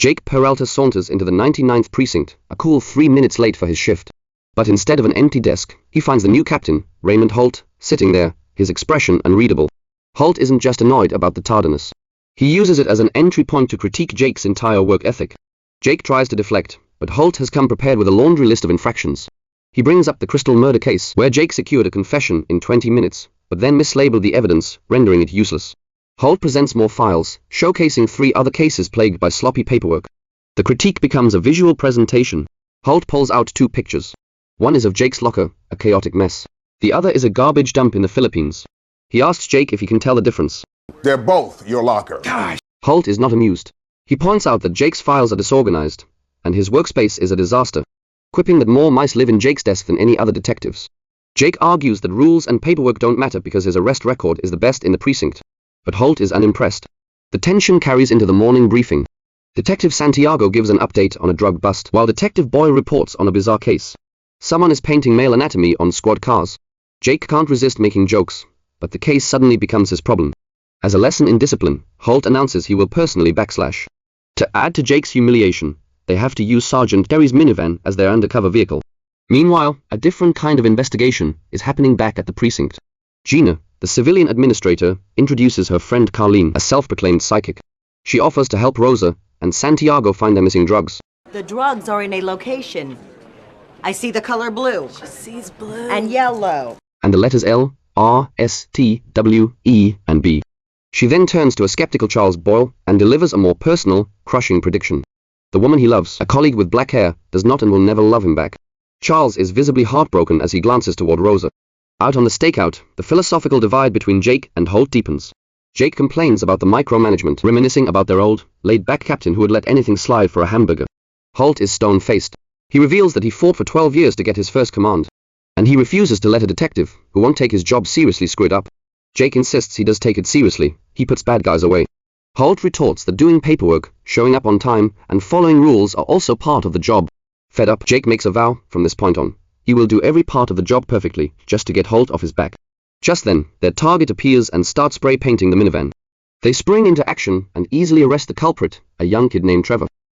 Jake Peralta saunters into the 99th precinct, a cool 3 minutes late for his shift. But instead of an empty desk, he finds the new captain, Raymond Holt, sitting there, his expression unreadable. Holt isn't just annoyed about the tardiness. He uses it as an entry point to critique Jake's entire work ethic. Jake tries to deflect, but Holt has come prepared with a laundry list of infractions. He brings up the Crystal murder case, where Jake secured a confession in 20 minutes, but then mislabeled the evidence, rendering it useless. Holt presents more files, showcasing 3 other cases plagued by sloppy paperwork. The critique becomes a visual presentation. Holt pulls out 2 pictures. One is of Jake's locker, a chaotic mess. The other is a garbage dump in the Philippines. He asks Jake if he can tell the difference. They're both your locker. Gosh. Holt is not amused. He points out that Jake's files are disorganized, and his workspace is a disaster, quipping that more mice live in Jake's desk than any other detectives. Jake argues that rules and paperwork don't matter because his arrest record is the best in the precinct. But Holt is unimpressed. The tension carries into the morning briefing. Detective Santiago gives an update on a drug bust, while Detective Boyle reports on a bizarre case. Someone is painting male anatomy on squad cars. Jake can't resist making jokes, but the case suddenly becomes his problem. As a lesson in discipline, Holt announces he will personally backslash. To add to Jake's humiliation, they have to use Sergeant Derry's minivan as their undercover vehicle. Meanwhile, a different kind of investigation is happening back at the precinct. Gina, the civilian administrator, introduces her friend Carlene, a self-proclaimed psychic. She offers to help Rosa and Santiago find their missing drugs. The drugs are in a location. I see the color blue. She sees blue. And yellow. And the letters L, R, S, T, W, E, and B. She then turns to a skeptical Charles Boyle and delivers a more personal, crushing prediction. The woman he loves, a colleague with black hair, does not and will never love him back. Charles is visibly heartbroken as he glances toward Rosa. Out on the stakeout, the philosophical divide between Jake and Holt deepens. Jake complains about the micromanagement, reminiscing about their old, laid-back captain who would let anything slide for a hamburger. Holt is stone-faced. He reveals that he fought for 12 years to get his first command. And he refuses to let a detective, who won't take his job seriously, screw it up. Jake insists he does take it seriously. He puts bad guys away. Holt retorts that doing paperwork, showing up on time, and following rules are also part of the job. Fed up, Jake makes a vow, from this point on, he will do every part of the job perfectly, just to get Holt off his back. Just then, their target appears and starts spray painting the minivan. They spring into action and easily arrest the culprit, a young kid named Trevor.